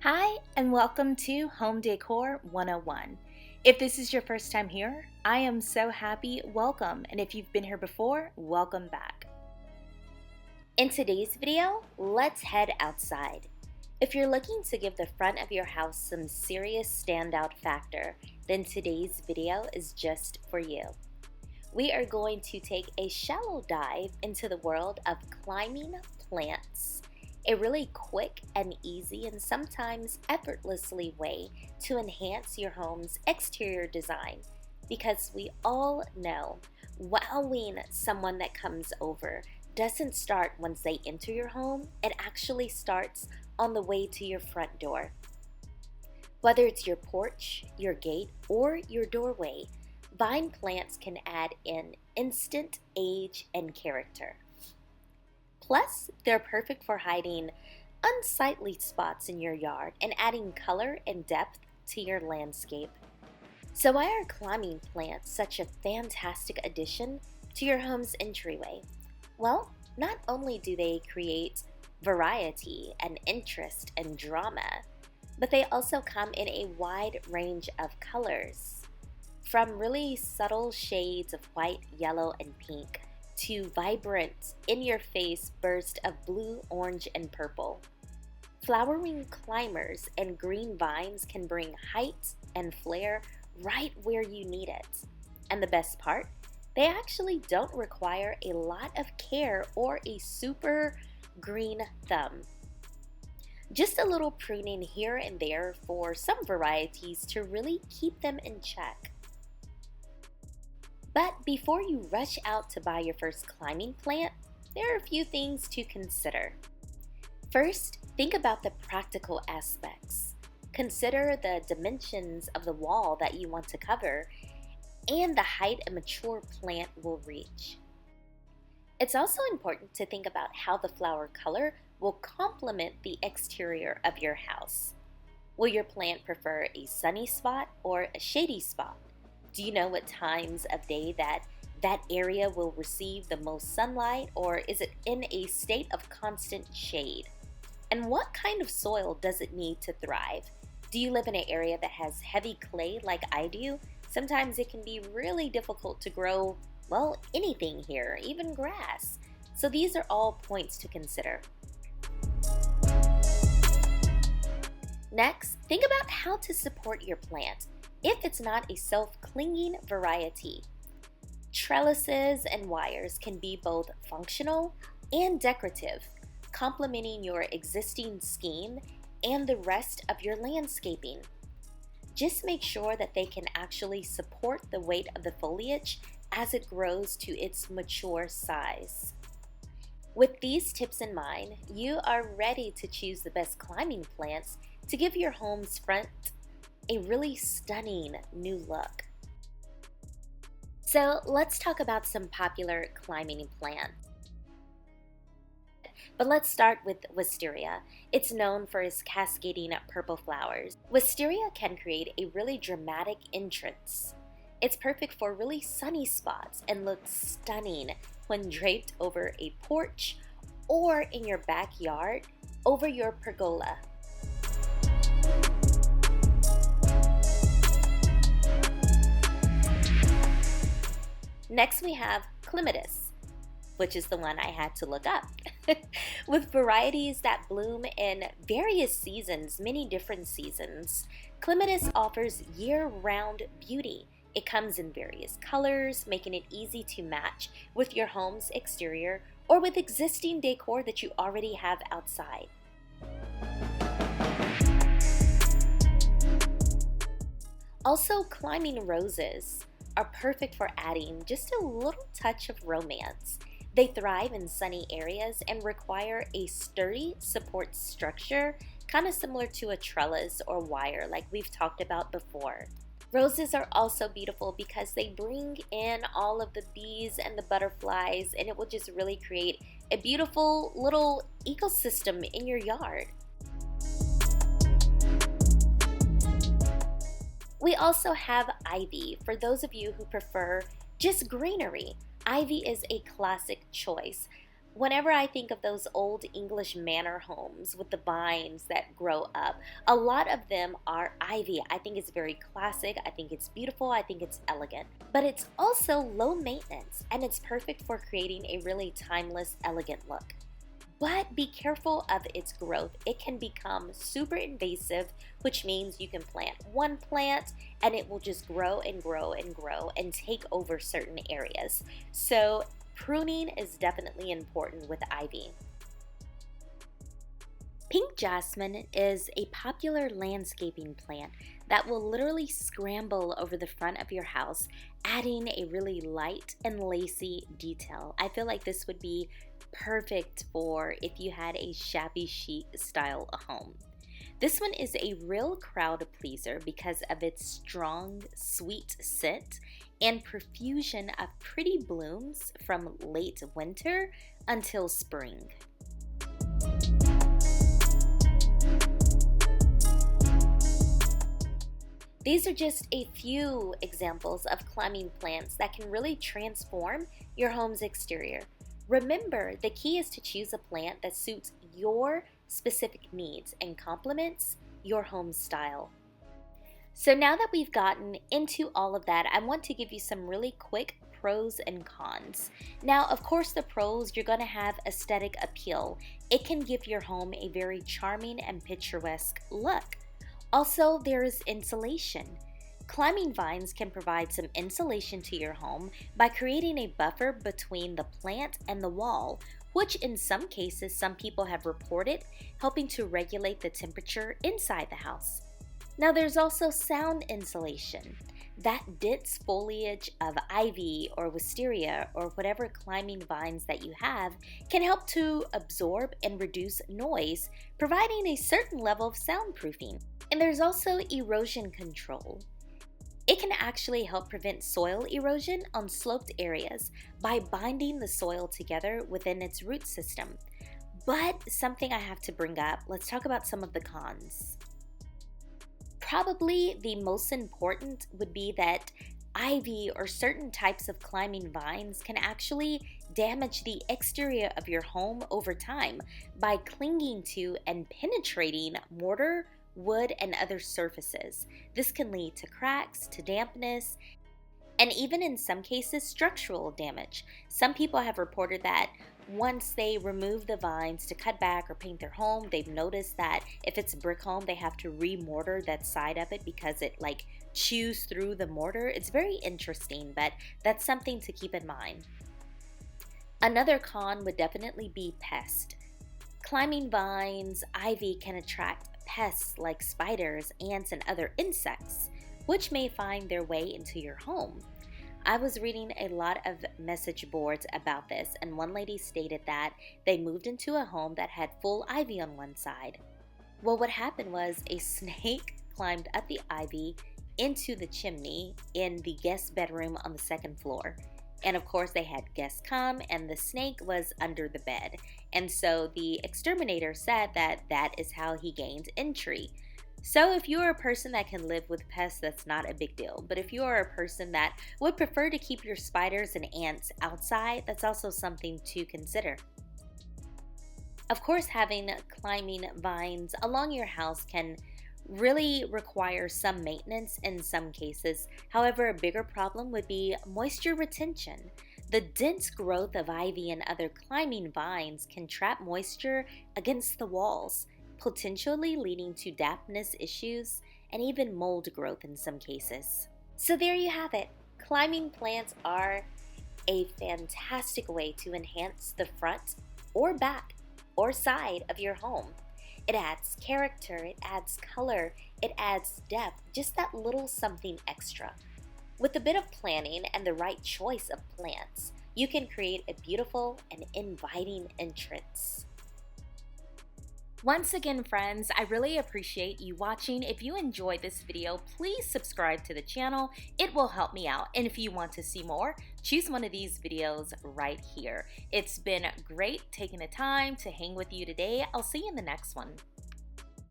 Hi, and welcome to Home Decor 101. If this is your first time here, I am so happy. Welcome, and if you've been here before, welcome back. In today's video, let's head outside. If you're looking to give the front of your house some serious standout factor, then today's video is just for you. We are going to take a shallow dive into the world of climbing plants. A really quick and easy and sometimes effortlessly way to enhance your home's exterior design, because we all know wowing someone that comes over doesn't start once they enter your home. It actually starts on the way to your front door. Whether it's your porch, your gate, or your doorway, vine plants can add in instant age and character. Plus, they're perfect for hiding unsightly spots in your yard and adding color and depth to your landscape. So why are climbing plants such a fantastic addition to your home's entryway? Well, not only do they create variety and interest and drama, but they also come in a wide range of colors. From really subtle shades of white, yellow, and pink, to vibrant, in-your-face bursts of blue, orange, and purple. Flowering climbers and green vines can bring height and flair right where you need it. And the best part? They actually don't require a lot of care or a super green thumb. Just a little pruning here and there for some varieties to really keep them in check. But before you rush out to buy your first climbing plant, there are a few things to consider. First, think about the practical aspects. Consider the dimensions of the wall that you want to cover and the height a mature plant will reach. It's also important to think about how the flower color will complement the exterior of your house. Will your plant prefer a sunny spot or a shady spot? Do you know what times of day that area will receive the most sunlight, or is it in a state of constant shade? And what kind of soil does it need to thrive? Do you live in an area that has heavy clay like I do? Sometimes it can be really difficult to grow, well, anything here, even grass. So these are all points to consider. Next, think about how to support your plant if it's not a self-clinging variety. Trellises and wires can be both functional and decorative, complementing your existing scheme and the rest of your landscaping. Just make sure that they can actually support the weight of the foliage as it grows to its mature size. With these tips in mind, you are ready to choose the best climbing plants to give your home's front a really stunning new look. So let's talk about some popular climbing plants. But let's start with wisteria. It's known for its cascading purple flowers. Wisteria can create a really dramatic entrance. It's perfect for really sunny spots and looks stunning when draped over a porch or in your backyard over your pergola. Next we have clematis, which is the one I had to look up. With varieties that bloom in various seasons, many different seasons, clematis offers year-round beauty. It comes in various colors, making it easy to match with your home's exterior or with existing decor that you already have outside. Also, climbing roses are perfect for adding just a little touch of romance. They thrive in sunny areas and require a sturdy support structure, kind of similar to a trellis or wire like we've talked about before. Roses are also beautiful because they bring in all of the bees and the butterflies, and it will just really create a beautiful little ecosystem in your yard. We also have ivy for those of you who prefer just greenery. Ivy is a classic choice. Whenever I think of those old English manor homes with the vines that grow up, a lot of them are ivy. I think it's very classic. I think it's beautiful. I think it's elegant. But it's also low maintenance, and it's perfect for creating a really timeless, elegant look. But be careful of its growth. It can become super invasive, which means you can plant one plant and it will just grow and grow and grow and take over certain areas. So pruning is definitely important with ivy. Pink jasmine is a popular landscaping plant that will literally scramble over the front of your house, adding a really light and lacy detail. I feel like this would be perfect for if you had a shabby chic style home. This one is a real crowd pleaser because of its strong, sweet scent and profusion of pretty blooms from late winter until spring. These are just a few examples of climbing plants that can really transform your home's exterior. Remember, the key is to choose a plant that suits your specific needs and complements your home style. So now that we've gotten into all of that, I want to give you some really quick pros and cons. Now, of course, the pros, you're going to have aesthetic appeal. It can give your home a very charming and picturesque look. Also, there is insulation. Climbing vines can provide some insulation to your home by creating a buffer between the plant and the wall, which in some cases some people have reported helping to regulate the temperature inside the house. Now there's also sound insulation. That dense foliage of ivy or wisteria or whatever climbing vines that you have can help to absorb and reduce noise, providing a certain level of soundproofing. And there's also erosion control. It can actually help prevent soil erosion on sloped areas by binding the soil together within its root system. But something I have to bring up, let's talk about some of the cons. Probably the most important would be that ivy or certain types of climbing vines can actually damage the exterior of your home over time by clinging to and penetrating mortar, wood, and other surfaces. This can lead to cracks, to dampness, and even in some cases, structural damage. Some people have reported that once they remove the vines to cut back or paint their home, they've noticed that if it's a brick home, they have to re-mortar that side of it because it chews through the mortar. It's very interesting, but that's something to keep in mind. Another con would definitely be pest. Climbing vines, ivy can attract pests like spiders, ants, and other insects, which may find their way into your home. I was reading a lot of message boards about this, and one lady stated that they moved into a home that had full ivy on one side. Well, what happened was a snake climbed up the ivy into the chimney in the guest bedroom on the second floor. And of course, they had guests come, and the snake was under the bed. And so the exterminator said that that is how he gained entry. So if you're a person that can live with pests, that's not a big deal. But if you are a person that would prefer to keep your spiders and ants outside, that's also something to consider. Of course, having climbing vines along your house can really require some maintenance in some cases. However, a bigger problem would be moisture retention. The dense growth of ivy and other climbing vines can trap moisture against the walls, potentially leading to dampness issues and even mold growth in some cases. So there you have it. Climbing plants are a fantastic way to enhance the front or back or side of your home. It adds character, it adds color, it adds depth, just that little something extra. With a bit of planning and the right choice of plants, you can create a beautiful and inviting entrance. Once again, friends, I really appreciate you watching. If you enjoyed this video, please subscribe to the channel. It will help me out. And if you want to see more, choose one of these videos right here. It's been great taking the time to hang with you today. I'll see you in the next one.